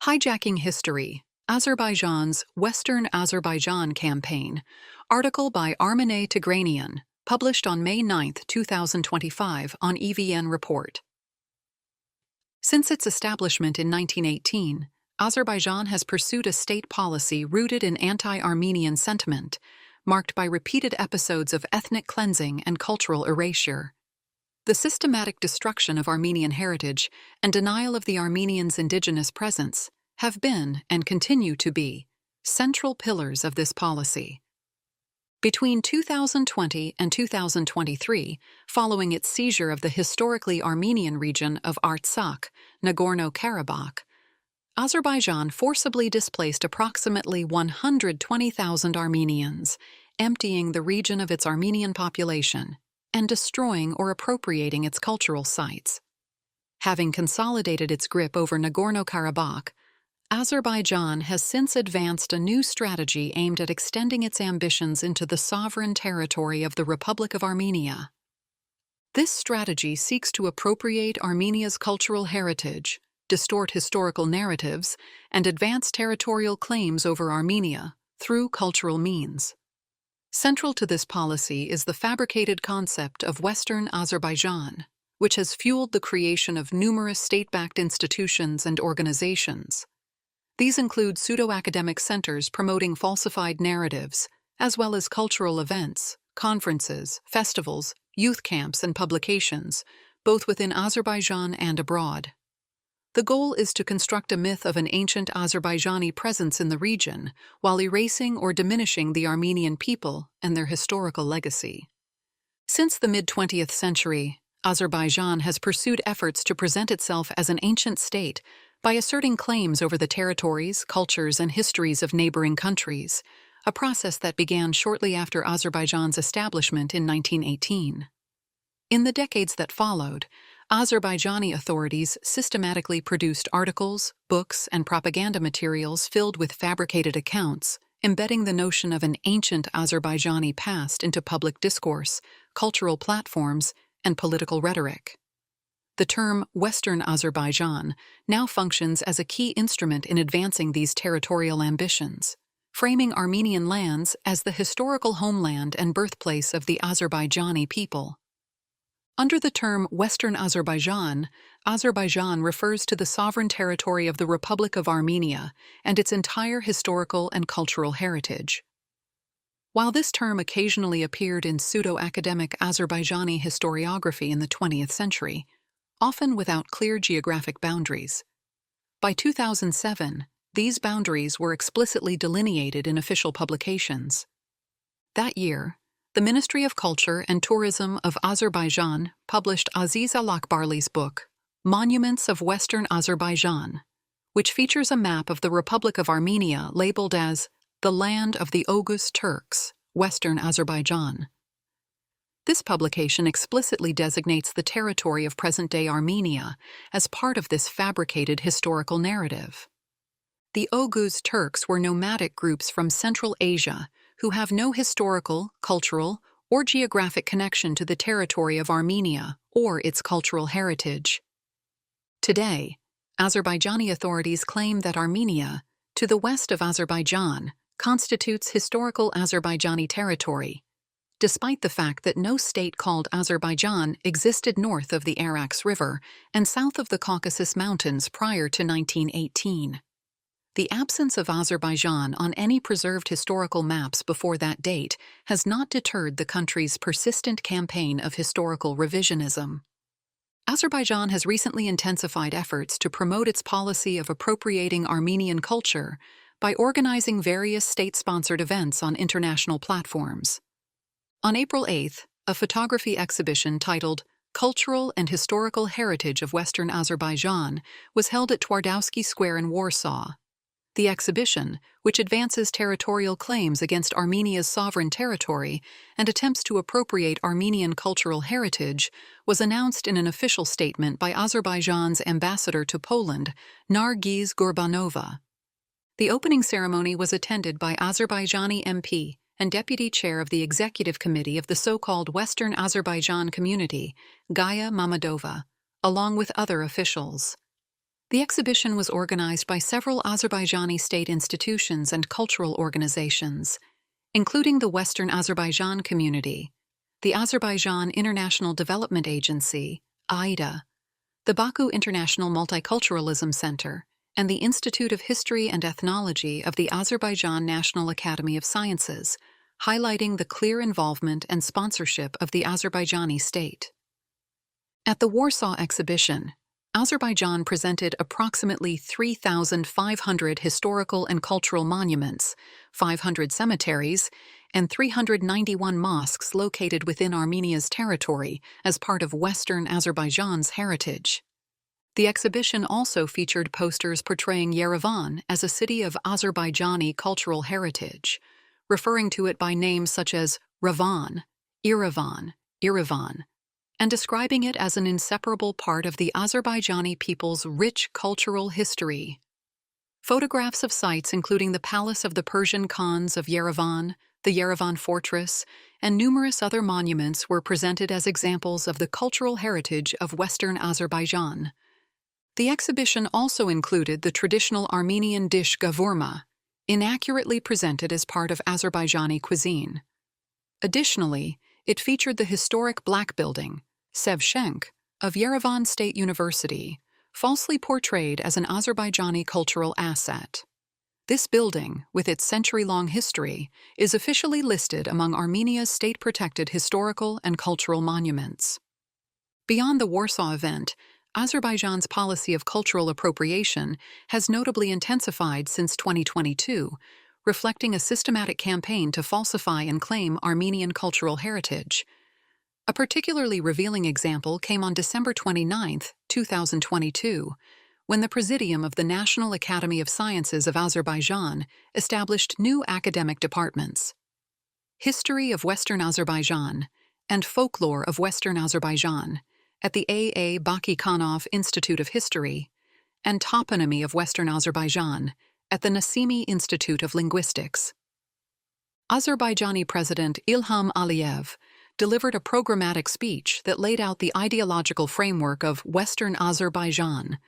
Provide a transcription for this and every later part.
Hijacking History, Azerbaijan's Western Azerbaijan Campaign, article by Armine Tigranyan, published on May 9, 2025 on EVN Report. Since its establishment in 1918, Azerbaijan has pursued a state policy rooted in anti-Armenian sentiment, marked by repeated episodes of ethnic cleansing and cultural erasure. The systematic destruction of Armenian heritage and denial of the Armenians' indigenous presence have been, and continue to be, central pillars of this policy. Between 2020 and 2023, following its seizure of the historically Armenian region of Artsakh, Nagorno-Karabakh, Azerbaijan forcibly displaced approximately 120,000 Armenians, emptying the region of its Armenian population and destroying or appropriating its cultural sites. Having consolidated its grip over Nagorno-Karabakh, Azerbaijan has since advanced a new strategy aimed at extending its ambitions into the sovereign territory of the Republic of Armenia. This strategy seeks to appropriate Armenia's cultural heritage, distort historical narratives, and advance territorial claims over Armenia through cultural means. Central to this policy is the fabricated concept of Western Azerbaijan, which has fueled the creation of numerous state-backed institutions and organizations. These include pseudo-academic centers promoting falsified narratives, as well as cultural events, conferences, festivals, youth camps, and publications, both within Azerbaijan and abroad. The goal is to construct a myth of an ancient Azerbaijani presence in the region, while erasing or diminishing the Armenian people and their historical legacy. Since the mid-20th century, Azerbaijan has pursued efforts to present itself as an ancient state by asserting claims over the territories, cultures, and histories of neighboring countries, a process that began shortly after Azerbaijan's establishment in 1918. In the decades that followed, Azerbaijani authorities systematically produced articles, books, and propaganda materials filled with fabricated accounts, embedding the notion of an ancient Azerbaijani past into public discourse, cultural platforms, and political rhetoric. The term Western Azerbaijan now functions as a key instrument in advancing these territorial ambitions, framing Armenian lands as the historical homeland and birthplace of the Azerbaijani people. Under the term Western Azerbaijan, Azerbaijan refers to the sovereign territory of the Republic of Armenia and its entire historical and cultural heritage. While this term occasionally appeared in pseudo-academic Azerbaijani historiography in the 20th century, often without clear geographic boundaries, by 2007, these boundaries were explicitly delineated in official publications. That year, the Ministry of Culture and Tourism of Azerbaijan published Aziz Al-Akbarli's book, Monuments of Western Azerbaijan, which features a map of the Republic of Armenia labeled as the Land of the Oghuz Turks, Western Azerbaijan. This publication explicitly designates the territory of present-day Armenia as part of this fabricated historical narrative. The Oghuz Turks were nomadic groups from Central Asia who have no historical, cultural, or geographic connection to the territory of Armenia or its cultural heritage. Today, Azerbaijani authorities claim that Armenia, to the west of Azerbaijan, constitutes historical Azerbaijani territory, despite the fact that no state called Azerbaijan existed north of the Arax River and south of the Caucasus Mountains prior to 1918. The absence of Azerbaijan on any preserved historical maps before that date has not deterred the country's persistent campaign of historical revisionism. Azerbaijan has recently intensified efforts to promote its policy of appropriating Armenian culture by organizing various state-sponsored events on international platforms. On April 8th, a photography exhibition titled Cultural and Historical Heritage of Western Azerbaijan was held at Twardowski Square in Warsaw. The exhibition, which advances territorial claims against Armenia's sovereign territory and attempts to appropriate Armenian cultural heritage, was announced in an official statement by Azerbaijan's ambassador to Poland, Nargiz Gurbanova. The opening ceremony was attended by Azerbaijani MP and deputy chair of the executive committee of the so-called Western Azerbaijan Community, Gaya Mamadova, along with other officials. The exhibition was organized by several Azerbaijani state institutions and cultural organizations, including the Western Azerbaijan Community, the Azerbaijan International Development Agency, AIDA, the Baku International Multiculturalism Center, and the Institute of History and Ethnology of the Azerbaijan National Academy of Sciences, highlighting the clear involvement and sponsorship of the Azerbaijani state. At the Warsaw exhibition, Azerbaijan presented approximately 3,500 historical and cultural monuments, 500 cemeteries, and 391 mosques located within Armenia's territory as part of Western Azerbaijan's heritage. The exhibition also featured posters portraying Yerevan as a city of Azerbaijani cultural heritage, referring to it by names such as Revan, Yerevan, and describing it as an inseparable part of the Azerbaijani people's rich cultural history. Photographs of sites including the Palace of the Persian Khans of Yerevan, the Yerevan Fortress, and numerous other monuments were presented as examples of the cultural heritage of Western Azerbaijan. The exhibition also included the traditional Armenian dish gavurma, inaccurately presented as part of Azerbaijani cuisine. Additionally, it featured the historic Black Building, Sevshenk, of Yerevan State University, falsely portrayed as an Azerbaijani cultural asset. This building, with its century-long history, is officially listed among Armenia's state-protected historical and cultural monuments. Beyond the Warsaw event, Azerbaijan's policy of cultural appropriation has notably intensified since 2022, reflecting a systematic campaign to falsify and claim Armenian cultural heritage. A particularly revealing example came on December 29, 2022, when the Presidium of the National Academy of Sciences of Azerbaijan established new academic departments: History of Western Azerbaijan and Folklore of Western Azerbaijan at the A.A. Bakikhanov Institute of History, and Toponymy of Western Azerbaijan at the Nasimi Institute of Linguistics. Azerbaijani President Ilham Aliyev delivered a programmatic speech that laid out the ideological framework of Western Azerbaijan,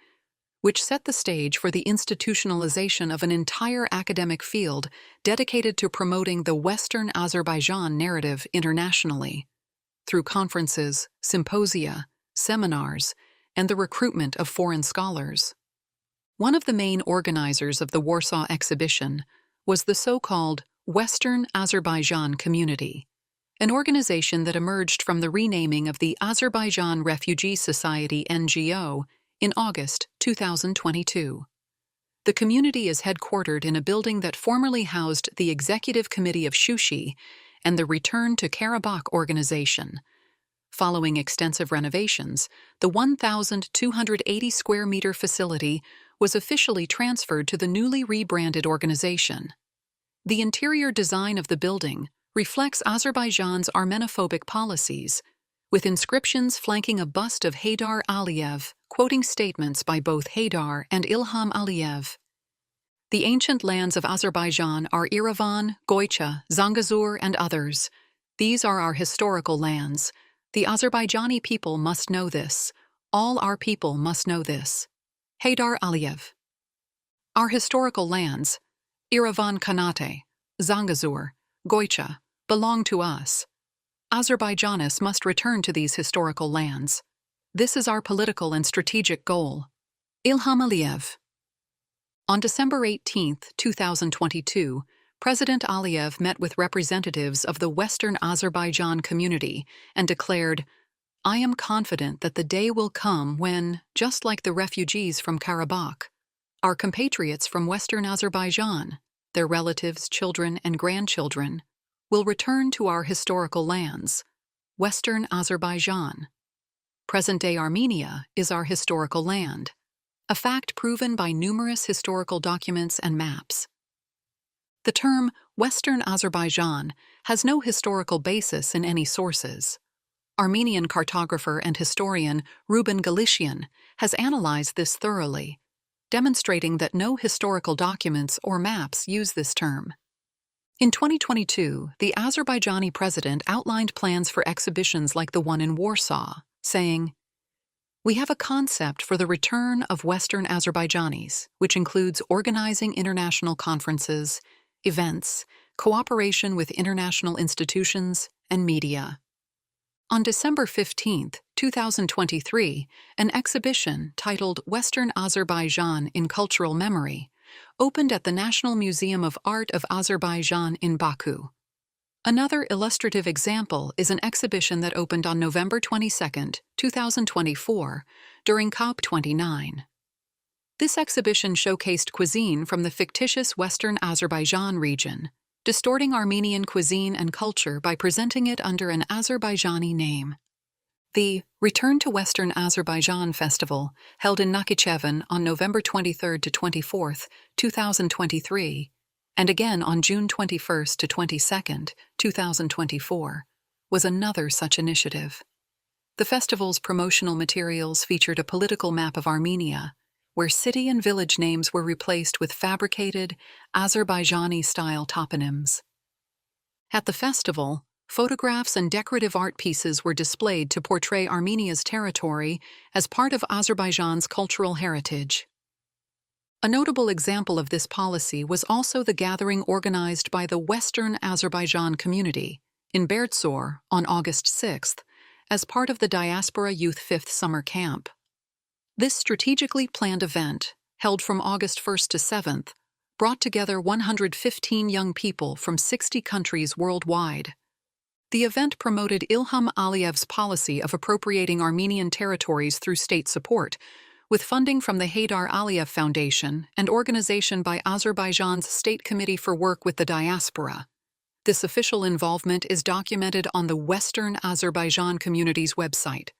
which set the stage for the institutionalization of an entire academic field dedicated to promoting the Western Azerbaijan narrative internationally, through conferences, symposia, seminars, and the recruitment of foreign scholars. One of the main organizers of the Warsaw exhibition was the so-called Western Azerbaijan Community, an organization that emerged from the renaming of the Azerbaijan Refugee Society (NGO) in August 2022. The community is headquartered in a building that formerly housed the Executive Committee of Shushi and the Return to Karabakh organization. Following extensive renovations, the 1,280 square meter facility was officially transferred to the newly rebranded organization. The interior design of the building reflects Azerbaijan's Armenophobic policies, with inscriptions flanking a bust of Haydar Aliyev, quoting statements by both Haydar and Ilham Aliyev. The ancient lands of Azerbaijan are Yerevan, Goycha, Zangezur, and others. These are our historical lands. The Azerbaijani people must know this. All our people must know this. Haydar Aliyev. Our historical lands, Yerevan Kanate, Zangezur, Goycha, belong to us. Azerbaijanis must return to these historical lands. This is our political and strategic goal. Ilham Aliyev. On December 18, 2022, President Aliyev met with representatives of the Western Azerbaijan community and declared, "I am confident that the day will come when, just like the refugees from Karabakh, our compatriots from Western Azerbaijan, their relatives, children, and grandchildren, will return to our historical lands, Western Azerbaijan. Present-day Armenia is our historical land, a fact proven by numerous historical documents and maps." The term Western Azerbaijan has no historical basis in any sources. Armenian cartographer and historian Ruben Galician has analyzed this thoroughly, demonstrating that no historical documents or maps use this term. In 2022, the Azerbaijani president outlined plans for exhibitions like the one in Warsaw, saying, We have a concept for the return of Western Azerbaijanis, which includes organizing international conferences, events, cooperation with international institutions, and media. On December 15, 2023, an exhibition titled Western Azerbaijan in Cultural Memory opened at the National Museum of Art of Azerbaijan in Baku. Another illustrative example is an exhibition that opened on November 22, 2024, during COP29. This exhibition showcased cuisine from the fictitious Western Azerbaijan region, distorting Armenian cuisine and culture by presenting it under an Azerbaijani name. The Return to Western Azerbaijan Festival, held in Nakhichevan on November 23 to 24, 2023, and again on June 21 to 22, 2024, was another such initiative. The festival's promotional materials featured a political map of Armenia, where city and village names were replaced with fabricated, Azerbaijani-style toponyms. At the festival, photographs and decorative art pieces were displayed to portray Armenia's territory as part of Azerbaijan's cultural heritage. A notable example of this policy was also the gathering organized by the Western Azerbaijan community in Bertsor on August 6th as part of the Diaspora Youth 5th Summer Camp. This strategically planned event, held from August 1st to 7th, brought together 115 young people from 60 countries worldwide. The event promoted Ilham Aliyev's policy of appropriating Armenian territories through state support, with funding from the Haydar Aliyev Foundation and organization by Azerbaijan's State Committee for Work with the Diaspora. This official involvement is documented on the Western Azerbaijan community's website.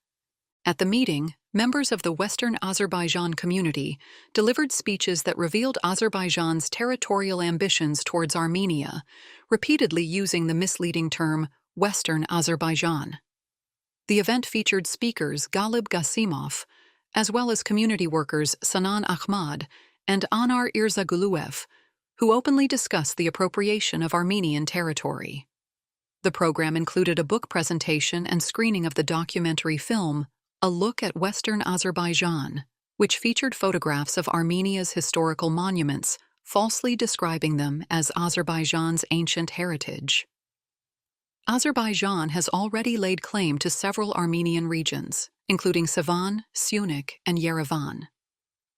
At the meeting, members of the Western Azerbaijan community delivered speeches that revealed Azerbaijan's territorial ambitions towards Armenia, repeatedly using the misleading term Western Azerbaijan. The event featured speakers Galib Gasimov, as well as community workers Sanan Ahmad and Anar Irzaguluev, who openly discussed the appropriation of Armenian territory. The program included a book presentation and screening of the documentary film A Look at Western Azerbaijan, which featured photographs of Armenia's historical monuments, falsely describing them as Azerbaijan's ancient heritage. Azerbaijan has already laid claim to several Armenian regions, including Sevan, Syunik, and Yerevan.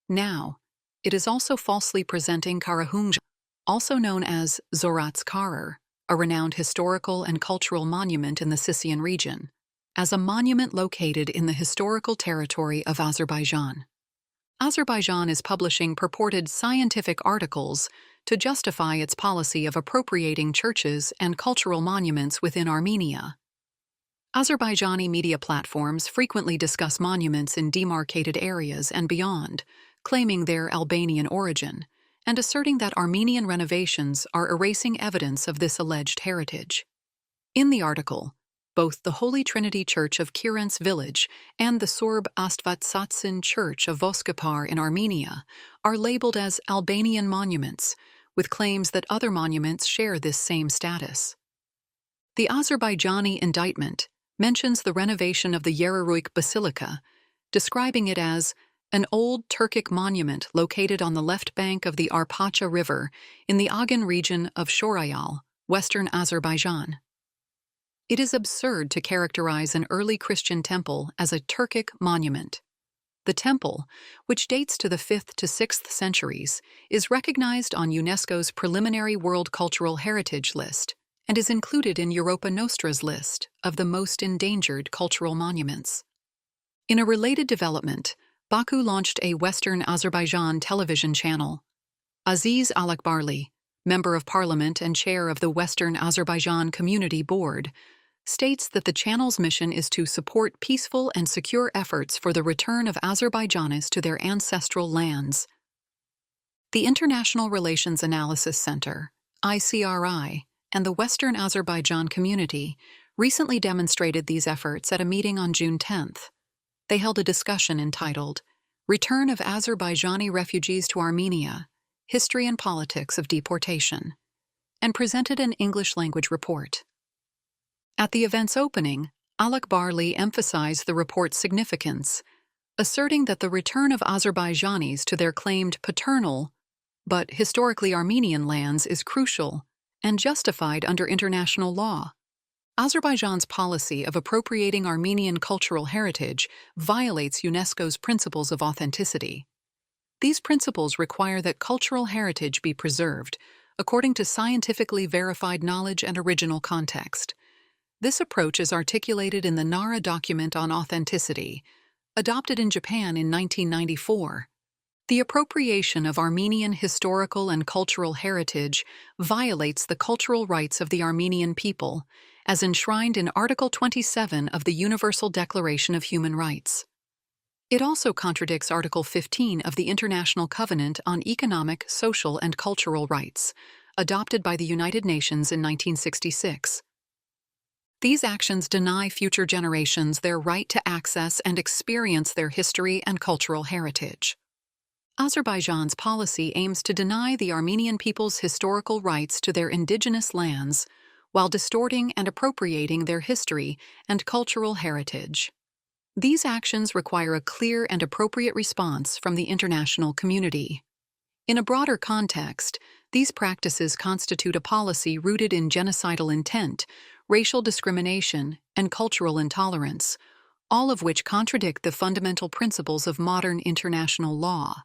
Now, it is also falsely presenting Karahunja, also known as Zorat's Karar, a renowned historical and cultural monument in the Sisian region, as a monument located in the historical territory of Azerbaijan. Azerbaijan is publishing purported scientific articles to justify its policy of appropriating churches and cultural monuments within Armenia. Azerbaijani media platforms frequently discuss monuments in demarcated areas and beyond, claiming their Albanian origin, and asserting that Armenian renovations are erasing evidence of this alleged heritage. In the article, both the Holy Trinity Church of Kirens village and the Sorb Astvatsatsin Church of Voskapar in Armenia are labeled as Albanian monuments, with claims that other monuments share this same status. The Azerbaijani indictment mentions the renovation of the Yeraruyk Basilica, describing it as an old Turkic monument located on the left bank of the Arpacha River in the Agan region of Shorayal, western Azerbaijan. It is absurd to characterize an early Christian temple as a Turkic monument. The temple, which dates to the 5th to 6th centuries, is recognized on UNESCO's preliminary World Cultural Heritage List and is included in Europa Nostra's list of the most endangered cultural monuments. In a related development, Baku launched a Western Azerbaijan television channel. Aziz Alakbarli, Member of Parliament and Chair of the Western Azerbaijan Community Board, states that the channel's mission is to support peaceful and secure efforts for the return of Azerbaijanis to their ancestral lands. The International Relations Analysis Center, ICRI, and the Western Azerbaijan community recently demonstrated these efforts at a meeting on June 10th. They held a discussion entitled Return of Azerbaijani Refugees to Armenia, History and Politics of Deportation, and presented an English-language report. At the event's opening, Alakbarli emphasized the report's significance, asserting that the return of Azerbaijanis to their claimed paternal, but historically Armenian lands is crucial and justified under international law. Azerbaijan's policy of appropriating Armenian cultural heritage violates UNESCO's principles of authenticity. These principles require that cultural heritage be preserved according to scientifically verified knowledge and original context. This approach is articulated in the Nara Document on Authenticity, adopted in Japan in 1994. The appropriation of Armenian historical and cultural heritage violates the cultural rights of the Armenian people, as enshrined in Article 27 of the Universal Declaration of Human Rights. It also contradicts Article 15 of the International Covenant on Economic, Social, and Cultural Rights, adopted by the United Nations in 1966. These actions deny future generations their right to access and experience their history and cultural heritage. Azerbaijan's policy aims to deny the Armenian people's historical rights to their indigenous lands while distorting and appropriating their history and cultural heritage. These actions require a clear and appropriate response from the international community. In a broader context, these practices constitute a policy rooted in genocidal intent, racial discrimination, and cultural intolerance, all of which contradict the fundamental principles of modern international law.